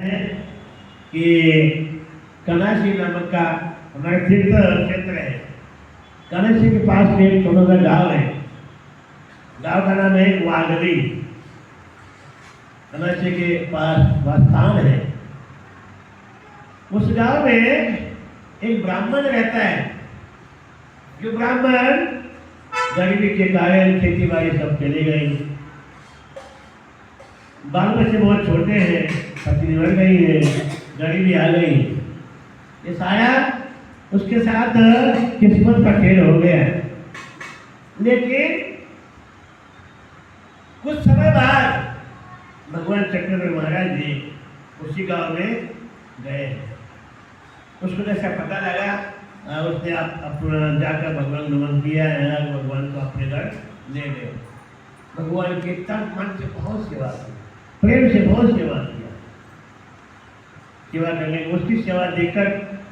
है कि कनासी नामक का हमारा तीर्थ क्षेत्र है। कनासी के पास में एक छोटा सा गाँव है, गाँव का नाम है वागली। कनासी के पास वह स्थान है। उस गांव में एक ब्राह्मण रहता है। जो ब्राह्मण गरीबी के कारण खेती बाड़ी सब चली गई, बाल बच्चे बहुत छोटे हैं, पत्नी मर गई है, गरीबी आ गई। ये सारा उसके साथ किस्मत का खेल हो गया। लेकिन कुछ समय बाद भगवान चक्रधर महाराज जी उसी गांव में गए। उसको जैसा पता लगा, उसने अपना जाकर भगवान नमन किया है, भगवान को अपने घर ले गए। भगवान के तन मन से बहुत सेवा की, प्रेम से बहुत सेवा किया। सेवा करने उसकी सेवा देखकर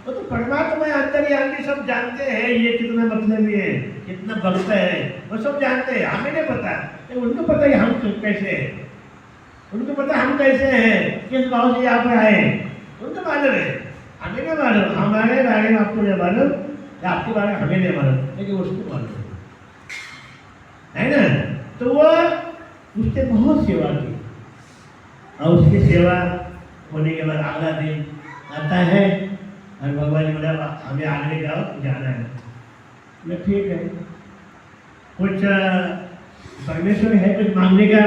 वो तो परमात्मा अंतर्यामी सब जानते हैं ये कितना मतलब है, कितना भक्त है, वो सब जानते हैं। हमें नहीं पता, उनको पता है हम कैसे हैं, उनको पता हम कैसे हैं, किस भाव से यहाँ पर आए, उनको मालूम है। हमें नहीं मालूम, हमारे बारे में आपको नहीं मालूम, या आपके बारे में हमें नहीं मालूम, लेकिन उसको मालूम है ना। तो वो उसने बहुत सेवा की और उसकी सेवा होने के बाद अगला दिन आता है और भगवान ने बोला हमें आगरे गाँव जाना है। मैं ठीक है, कुछ परमेश्वर है कुछ मांगने का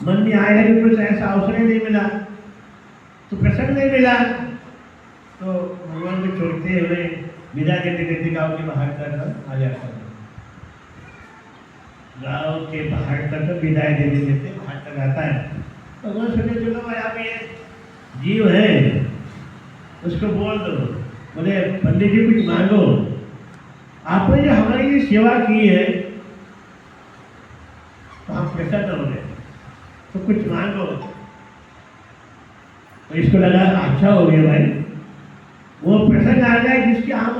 मन में आया कि कुछ ऐसा अवसर ही नहीं मिला, तो प्रसन्न नहीं मिला, तो भगवान को छोड़ते हुए विदा देते देते गाँव के बाहर तक आ जाता है। गाँव के बाहर तक विदाई देते देते बाहर तक आता है। भगवान सोचे चलो भाई आप ये जीव है उसको बोल दो, बोले पंडित जी कुछ मांगो, आपने जो हमारी ये सेवा की है तो हम प्रसन्न हो गए, तो कुछ मांगो। तो इसको लगा अच्छा हो गया भाई, वो प्रसन्न आ जाए जिसके हम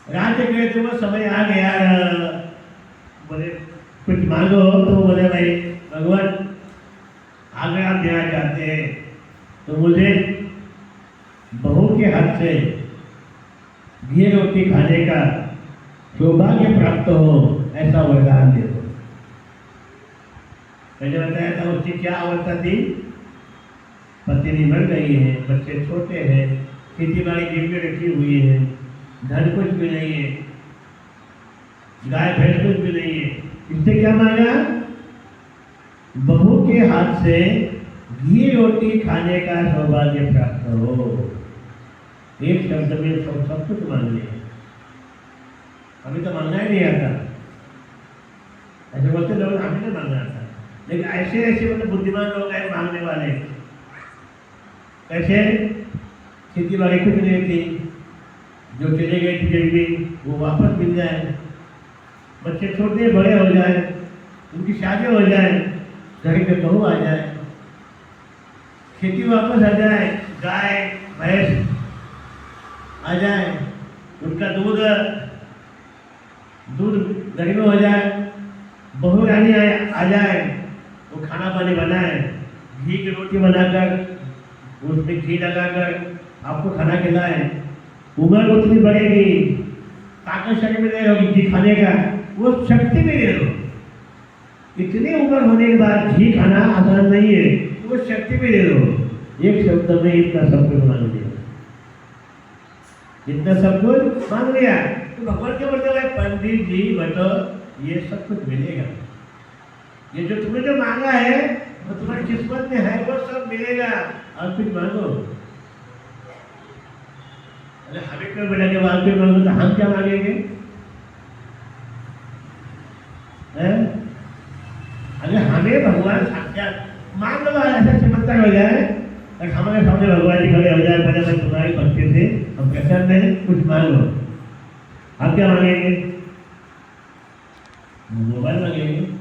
राज्य गए थे वो समय आ गया। बोले कुछ मांगो, तो बोले भाई भगवान अगर आप देना चाहते हैं तो मुझे बहू के हाथ से घी रोटी खाने का सौभाग्य प्राप्त हो, ऐसा वरदान दे दो। मैंने बताया था उसकी क्या अवस्था थी, पत्नी मर गई है, बच्चे छोटे हैं, खेती बाड़ी गिरवी रखी हुई है, धन कुछ भी नहीं है, गाय भैंस कुछ भी नहीं है। इससे क्या मांगा, बहू के हाथ से घी रोटी खाने का सौभाग्य प्राप्त हो। एक शब्द में सब कुछ मांग लिया। अभी तो मांगना ही नहीं आता, ऐसे बोलते लोग हमें नहीं मांगना आता, लेकिन ऐसे ऐसे मतलब बुद्धिमान लोग हैं मांगने वाले। कैसे, खेती बाड़ी कुछ नहीं थी, जो चले गए थे गरीबी वो वापस मिल जाए, बच्चे छोटे बड़े हो जाए, उनकी शादी हो जाए, घर के बहू आ जाए, खेती वापस आ जाए, गाय भैंस आ जाए, उनका दूध घर में हो जाए, बहू रानी आ जाए, वो खाना पानी बनाए, घी की रोटी बनाकर उसमें घी लगाकर आपको खाना खिलाए, उम्र उतनी बढ़ेगी, ताकत शक्ति में नहीं होगी घी खाने का, वो शक्ति भी दे दो। इतनी उम्र होने के बाद घी खाना आसान नहीं है, वो शक्ति भी दे दो। एक शब्द में इतना सब कुछ मांग लिया, इतना सब कुछ मांग लिया। तो भगवान क्या बोलते हैं, पंडित जी बतो ये सब कुछ मिलेगा, ये जो तुमने जो मांगा है वो तुम्हारी किस्मत में है, वो सब मिलेगा, और कुछ मांगो। अरे हमें क्यों बोला कि आप क्यों मांगो, तो हम क्या मांगेंगे? अगर हमें भगवान साक्षात मान लो ऐसा चमत्कार हो जाए और हमारे सामने भगवान जी खड़े हो जाए, बोले मैं तुम्हारी भक्ति से हम प्रसन्न हैं, कुछ मांगो, आप क्या मांगेंगे? मोबाइल मांगेंगे?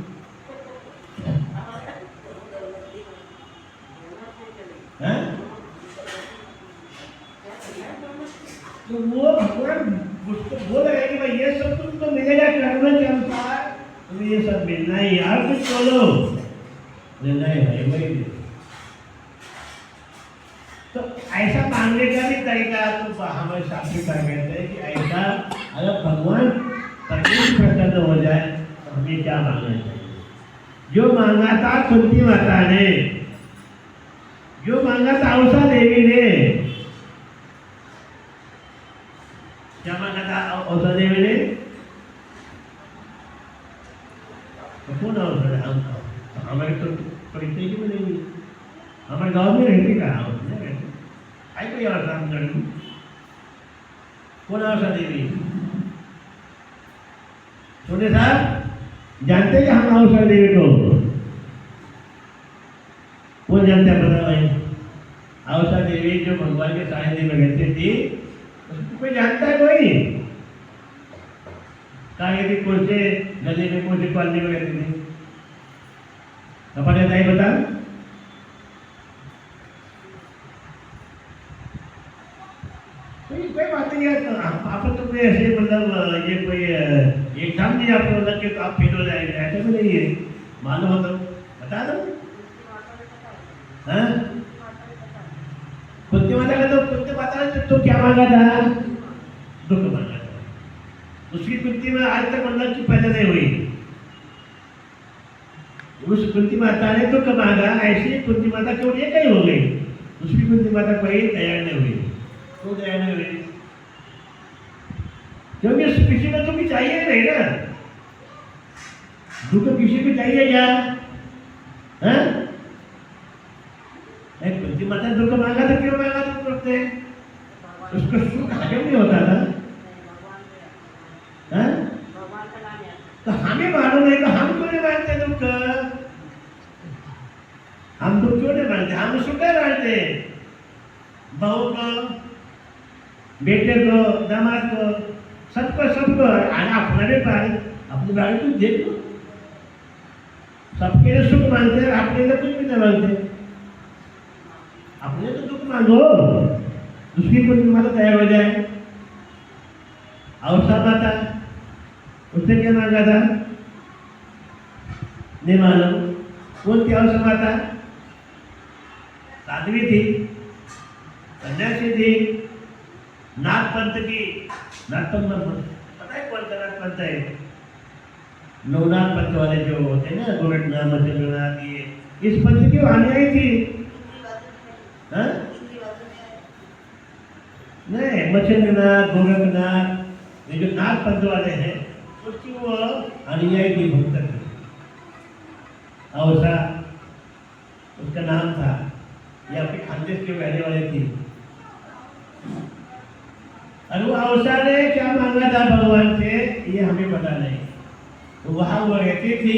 तो वो भगवान उसको बोल रहे कि भाई ये सब तुमको मिलेगा कर्म के अनुसार, तुम्हें ये सब मिलना ही, यार कुछ बोलो नहीं है भाई। ऐसा मांगने का भी तरीका तो हमारे शास्त्र का कहते हैं कि ऐसा अगर भगवान परमेश्वर प्रसन्न हो जाए तो हमें क्या मांगना चाहिए। जो मांगा था कुंती माता ने, जो मांगा था औषा देवी ने, क्या मांगा था औषा देवी ने? तो कौन औषा है? हमारे तो परिचय की मिलेगी, हमारे गांव में रहती कहा रहते आई कोई और काम कर कौन औषा देवी? सोने साहब जानते हैं कि हम औषा देवी को कौन जानते हैं? पता भाई औषा देवी जो भगवान के सानिध्य में रहती थी उसको कोई जानता है? कोई कहा थी कौन से गली में कौन से कॉलोनी में रहती थी? अपन रहता ही बता। कोई बात नहीं है, आप तो कोई ऐसे मतलब ये कोई एकदम नहीं आपको मतलब कि आप फिट हो जाएंगे, ऐसा भी नहीं है। मालूम हो तो बता दो। कुंती माता का तो कुंती माता ने तो क्या मांगा था? दुख मांगा था। उसकी कुंती में आज तक मतलब की पैदा नहीं हुई। उस कुंती माता ने दुख मांगा, ऐसी कुंती माता क्यों ये कहीं हो गई? उसकी कुंती माता कोई तैयार नहीं हुई। क्यों तैयार नहीं हुई? क्योंकि किसी को तो भी चाहिए नहीं ना, दुख किसी को चाहिए क्या? कुंती माता ने दुख मांगा तो क्यों मांगा? दुख करते उसको सुख हजम नहीं होता था। तो हमें मालूम है, तो हम क्यों नहीं मानते दुख? हम दुख क्यों नहीं मानते? हम सुख मानते। बहू को, बेटे को, दामाद को, सबको अपनी बाड़ी को देख लो, सबके लिए सुख मांगते हैं, अपने लिए कुछ भी नहीं मांगते। अपने तो दुख मांगो, उसकी कुछ माता तैयार हो जाए। और सब माता उसने क्या मांगा था? नहीं मालूम। कौन थी और माता? साध्वी थी, सन्यासी थी, नागपंथ की। नागपंथ पता है कौन सा नागपंथ है? नवनाथ पंथ वाले जो होते हैं ना, गोरखनाथ, मचंद्रनाथ, ये इस पंथ की अनुयायी थी। नहीं, मचंद्रनाथ, गोरखनाथ, ये जो नाग पंथ वाले हैं उसकी वो अनुयायी थी, भक्त थी। औषा उसका नाम था, ये अपने खानदेश के रहने वाले थी। और वो औषा ने क्या मांगा था भगवान से ये हमें पता नहीं। तो वहां वो रहती थी,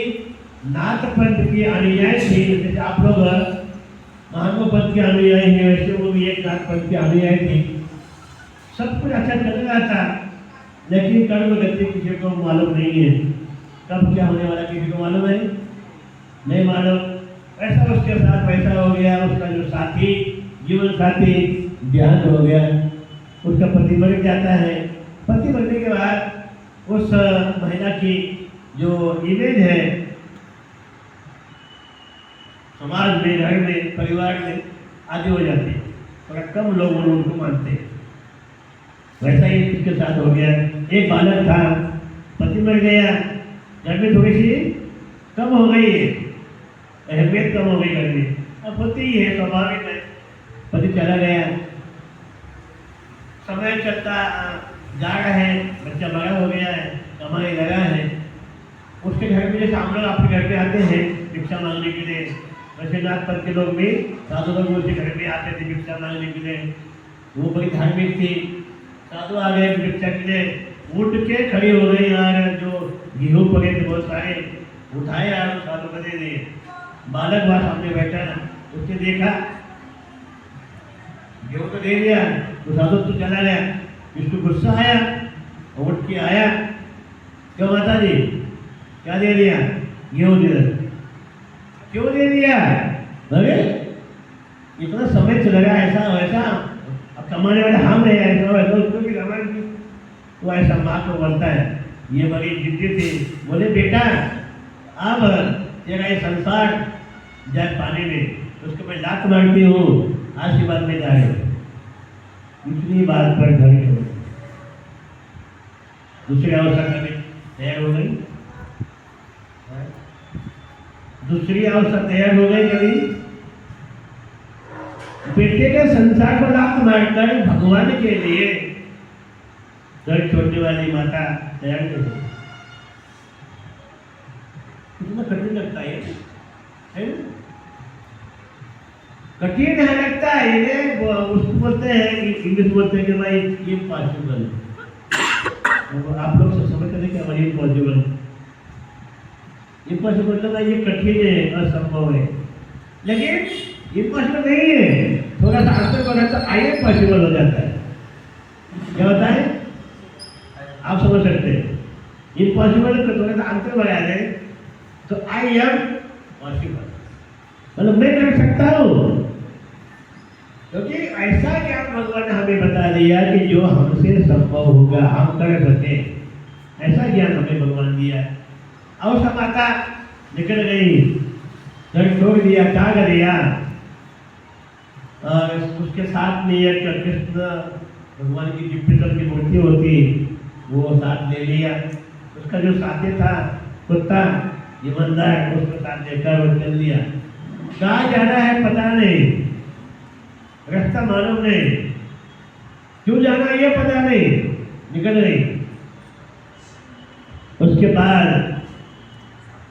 नाथ पंथ की अनुयायी थी। जैसे आप लोग महात्मा पंथ के अनुयायी हैं, वैसे वो भी एक नाथ पंथ की अनुयायी थी। सब कुछ अच्छा चल रहा था, लेकिन कर्म गति किसी को मालूम नहीं है। कब क्या होने वाला किसी को मालूम है? नहीं मालूम। ऐसा उसके साथ वैसा हो गया। उसका जो साथी, जीवन साथी देहांत हो गया, उसका पति मर जाता है। पति मरने के बाद उस महिला की जो इमेज है समाज में, घर में, परिवार में आदि हो जाती है। थोड़ा कम लोग उनको मानते हैं। वैसा ही उसके साथ हो गया। एक बालक था, पति मर गया, घर में थोड़ी सी कम हो गई है, अहमियत कम हो गई घर में। अब होती ही है, स्वाभाविक है। पति चला गया, समय चलता जा रहा है, बच्चा बड़ा हो गया है, कमाई लगा है। उसके घर में जैसे हम लोग आपके घर पे आते हैं भिक्षा मांगने के लिए, वैसे नाथ पंथ के लोग भी, साधु लोग उसके घर में आते थे भिक्षा मांगने के लिए। वो बड़ी धार्मिक थी। साधु आ गए भिक्षा के लिए, उठ के खड़ी हो गई यार। जो गेहूँ पड़े थे बहुत सारे, उठाए यार, साधु को दे दिए। बालक वहाँ सामने बैठा ना, उसने देखा गेहूँ तो दे दिया, तो साधु तो चला गया। इसको गुस्सा आया, उठ के आया, क्यों माता जी क्या दे दिया? गेहूँ दे दिया। क्यों दे दिया? अरे इतना समय चल रहा है, ऐसा वैसा, अब कमाने वाले हम है, ऐसा वैसा उसको भी कमाने की। तो ऐसा माँ को बोलता है, ये बड़ी जिद्दी थी। बोले बेटा अब तेरा ये संसार जाए पानी में, उसको मैं लात मारती हूँ, आशीर्वाद में जाए। इतनी बात पर घर छोड़ दूसरी अवस्था करने तैयार हो गई। दूसरी अवस्था तैयार हो गई कभी बेटे के संसार को लात मारकर भगवान के लिए घर छोड़ने वाली माता तैयार नहीं हो। कितना कठिन लगता है ना? कठिन है लगता है ये। उसको बोलते हैं इंग्लिश बोलते हैं कि भाई ये पॉसिबल है। आप लोग समझते हैं क्या भाई पॉसिबल इम्पॉसिबल तो ये कठिन है, असंभव है, लेकिन इम्पॉसिबल नहीं है। थोड़ा सा आंसर करें तो आई एम पॉसिबल हो जाता है। क्या होता है आप समझ सकते हैं। इम्पॉसिबल को थोड़ा सा आंसर बढ़ा दें तो आई एम पॉसिबल, मतलब मैं कर सकता हूँ। क्योंकि ऐसा ज्ञान भगवान ने हमें बता दिया कि जो हमसे संभव होगा हम कर सकते, ऐसा ज्ञान हमें भगवान दिया है। और सब माता निकल गई, घर छोड़ दिया, त्याग दिया। उसके साथ में एक कृष्ण भगवान की जो पितल की मूर्ति होती वो साथ ले लिया। उसका जो साथी था कुत्ता ईमानदार, उसको साथ लेकर वो चल दिया। कहाँ जाना है पता नहीं, रास्ता मालूम नहीं, क्यों जाना ये पता नहीं, निकल गई। उसके बाद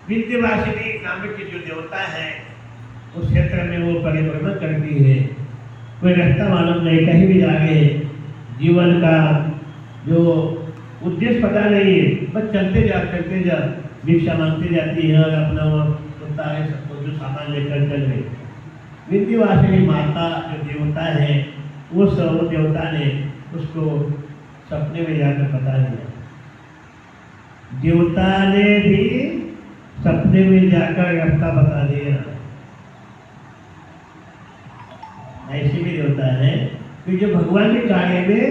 विंध्यवासिनी नामक की जो देवता है उस क्षेत्र में वो परिभ्रमण करती है। कोई रास्ता मालूम नहीं, कहीं भी जाके जीवन का जो उद्देश्य पता नहीं है, बस चलते जा भिक्षा मांगते जाती है और अपना वो कुत्ता है सबको जो सामान लेकर चल गई। विंध्यवासिनी माता जो देवता है उस देवता ने उसको सपने में जाकर बता दिया। देवता ने भी सपने में जाकर रास्ता बता दिया। ऐसे भी देवता है कि जो भगवान के कार्य में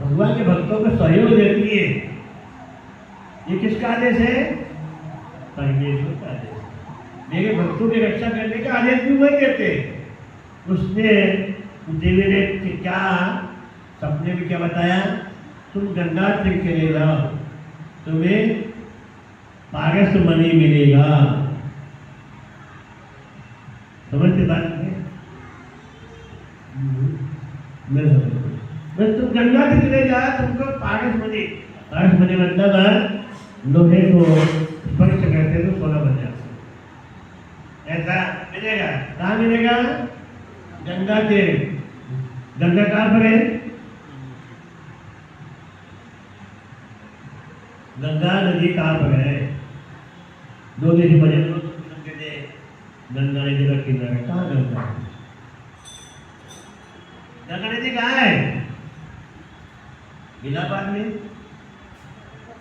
भगवान के भक्तों को सहयोग देती है। ये किसका आदेश है? परमेश्वर का आदेश। मेरे भक्तों की रक्षा करने का आदेश भी वही देते। उसने देवी ने क्या सपने में क्या बताया? तुम गंगा तीर चले जाओ, तुम्हें पारस मणि मिलेगा। समझते बात है? तुम गंगा तीर चले जाओ, तुमको पारस मणि मतलब लोहे को स्पर्श करते तो सोना बन जाता, ऐसा मिलेगा। कहाँ मिलेगा? गंगा तीर। गंगा कहाँ पर है? गंगा नदी कहाँ पर है? दो दिन बजे गंगा नदी का किनारा कहाँ गंगा? गंगा नदी कहाँ है? इलाहाबाद में।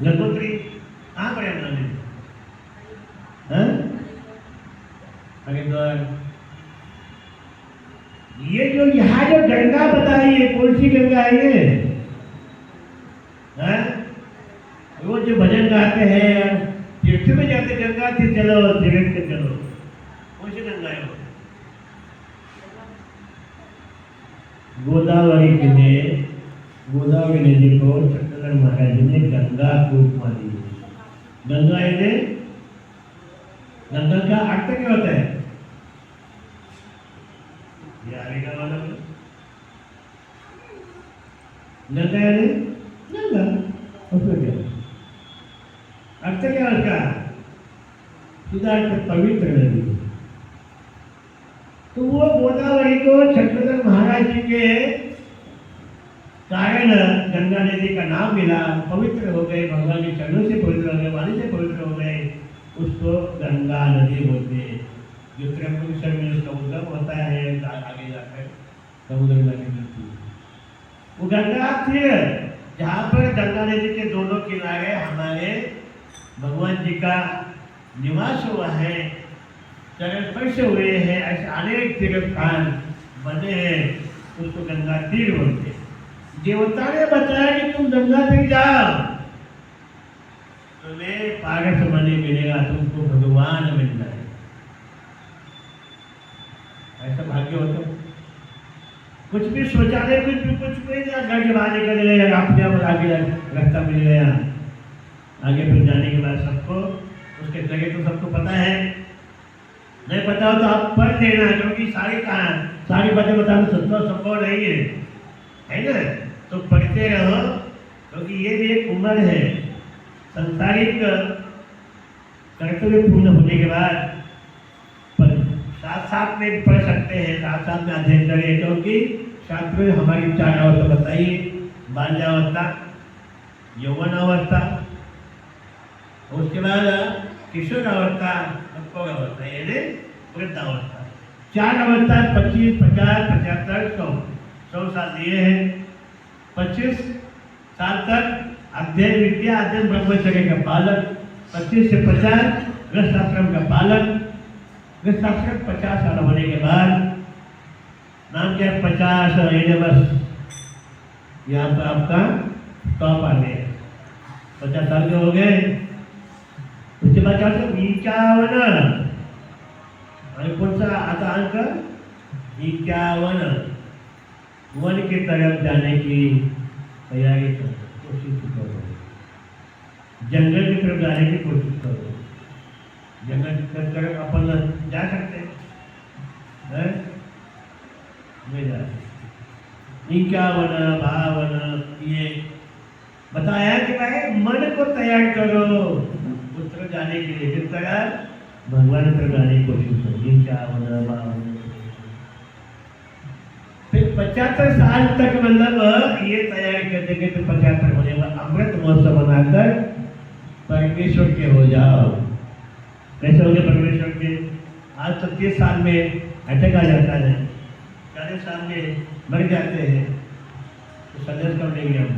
गंगोत्री कहाँ पर है गंगा नदी? हरिद्वार। ये जो यहाँ जो गंगा बताई है कौन सी गंगा है ये? वो जो भजन गाते हैं तीर्थ में जाते गंगा तीर्थ चलो तीर्थ के चलो, कौन सी गंगा है? गोदावरी नदी को चक्रधर महाराज ने गंगा को उपमा दी। गंगा ने गंगा का अर्थ क्या होता है? गंगा यानी गंगा, उसका क्या अर्थ? क्या उसका सीधा अर्थ पवित्र नदी। तो वो गोदावरी को चक्रधर महाराज जी के कारण गंगा नदी का नाम मिला, पवित्र हो गए, भगवान के चरणों से पवित्र हो गए, वाणी से पवित्र हो गए, उसको गंगा नदी बोलते हैं। जो त्र्यंबकेश्वर में उसका उद्गम होता है आगे जाकर समुद्र में मिलती है वो गंगा तीर, जहाँ पर गंगा नदी के दोनों किनारे हमारे भगवान जी का निवास हुआ है, चरण स्पर्श हुए हैं, ऐसे अनेक तीर्थ स्थान बने हैं, उसको गंगा तीर बोलते हैं। देवता ने बताया कि तुम गंगा तीर जाओ, तुम्हें पारस मणि मिलेगा, तुमको भगवान मिल जाए। ऐसा भाग्य होता है। कुछ भी सोचा नहीं, कुछ नहीं, घर के बाहर निकल गए, अपने आप आगे रास्ता मिल गया। आगे फिर जाने के बाद सबको उसके जगह तो सबको पता है, नहीं पता हो तो आप पढ़ लेना, क्योंकि सारी बातें बताना संभव नहीं है ना। तो पढ़ते रहो, क्योंकि ये भी एक उम्र है। संसारिक कर्तव्य पूर्ण होने के बाद साथ साथ में पढ़ सकते हैं, साथ साथ में अध्ययन करें, क्योंकि शास्त्र में हमारी 4 अवस्था बताइए: बाल्यावस्था, यौवन अवस्था, उसके बाद किशोर अवस्था, कौन अवस्था, यानी वृद्धावस्था। 4 अवस्था 25, 50, 75, 100 साल दिए हैं। 25 साल तक अध्ययन विद्या, अध्ययन ब्रह्मचर्य का पालन, 25 से 50 गृहस्थाश्रम का पालन। गृहस्थाश्रम 50 साल होने के बाद नाम क्या है, 50 बस यहाँ पर आपका टॉप आ गया, 50 साल के हो गए। उसके बाद क्या 51, कौन सा आता अंक, 51 वन की तरफ जाने की तैयारी करो, कोशिश करो, जंगल की तरफ जाने की कोशिश करो। जंगल की तरफ अपन जा सकते हैं, नहीं जा सकते। 51, 52 ये बताया कि भाई मन को तैयार करो उत्तर जाने के लिए, किस तरह भगवान पर जाने की कोशिश करो। 51, 52, फिर 75 साल तक मतलब ये तैयारी कर देंगे, तो 75 होने में अमृत महोत्सव बनाकर परमेश्वर के हो जाओ। कैसे हो गए परमेश्वर के? आज तो 30 साल में अटैक आ जाता है, 40 साल में मर जाते हैं, तो संन्यास कब लेंगे हम?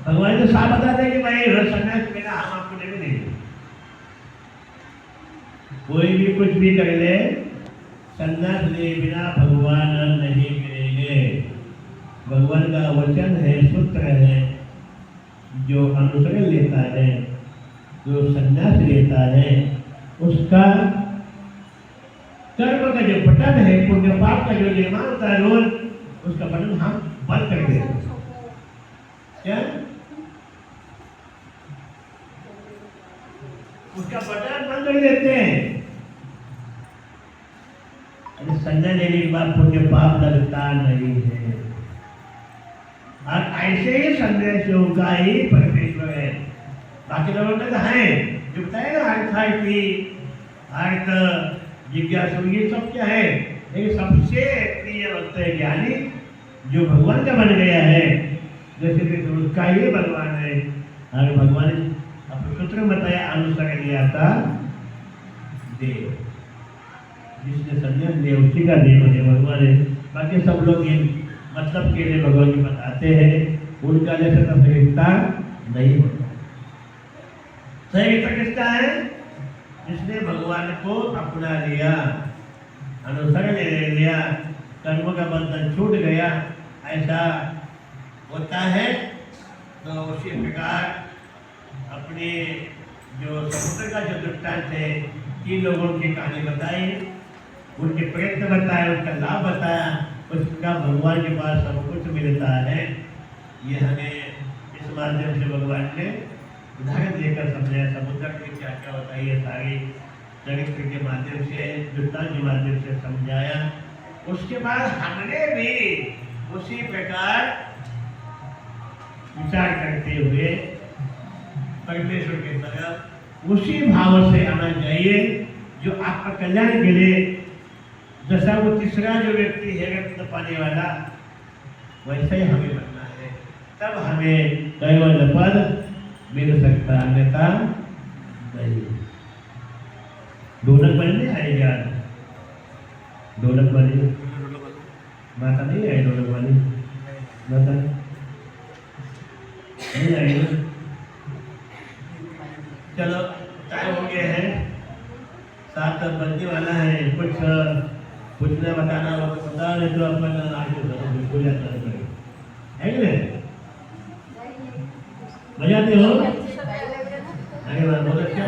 भगवान तो साफ बताते हैं कि भाई संन्यास लेना हम आपको नहीं देंगे। कोई भी कुछ भी कर ले, संन्यास ले बिना भगवान नहीं मिलेंगे। भगवान का वचन है, सूत्र है, जो अनुसरण लेता है, जो संन्यास लेता है, उसका कर्म का जो बटन है, पुण्य पाप का जो निर्माण होता है रोज, उसका बटन हम बंद कर देते हैं। क्या उसका बटन बंद कर देते हैं? संन्यास लेने के बाद पुण्य पाप लगता नहीं है। और ऐसे ही सन्यासियों का ही परमेश्वर है। बाकी लोगों ने तो है जो बताए ना, अर्थार्थी, अर्थ जिज्ञासु, ये सब क्या है, लेकिन सबसे प्रिय भक्त है ज्ञानी, जो भगवान का बन गया है। जैसे कि उसका ही भगवान है। और भगवान अपने सूत्र में बताया, अनुसरण लिया था देव, जिसने संन्यास लिया उसी का देव है, भगवान है। बाकी सब लोग ये मतलब के लिए भगवान जी बताते हैं, उनका जैसे तो सहिष्ठा नहीं होता। सही किसका है? जिसने भगवान को अपना लिया, अनुसरण ले लिया, कर्म का बंधन छूट गया, ऐसा होता है। तो उसी प्रकार अपने जो समुद्र का जो दृष्टांत है, 3 लोगों की कहानी बताई, उनके प्रयत्न बताया, उनका लाभ बताया, उसका भगवान के पास सब कुछ मिलता है। ये हमें इस माध्यम से भगवान ने उदाहरण देकर समझाया, समुद्र में क्या क्या होता है, ये सारी चरित्र के माध्यम से, दृष्टांत के माध्यम से समझाया। उसके बाद हमने भी उसी प्रकार विचार करते हुए परमेश्वर की तरफ उसी भाव से आना चाहिए, जो आपका कल्याण के लिए, जैसा वो तीसरा जो व्यक्ति है रत्न पाने वाला, वैसे ही हमें बनना है, तब हमें कैवल्य पद मिल सकता, अन्यथा नहीं। ढोलक बनने आएगा, ढोलक वाली माता नहीं आई, ढोलक वाली माता नहीं आई। चलो टाइम हो गया है, 7 बजने वाला है। कुछ पूछना बताना हो तो बता, नहीं तो अपन आगे बिल्कुल यात्रा करेंगे, है कि नहीं? बजाते हो? अरे बहुत अच्छा।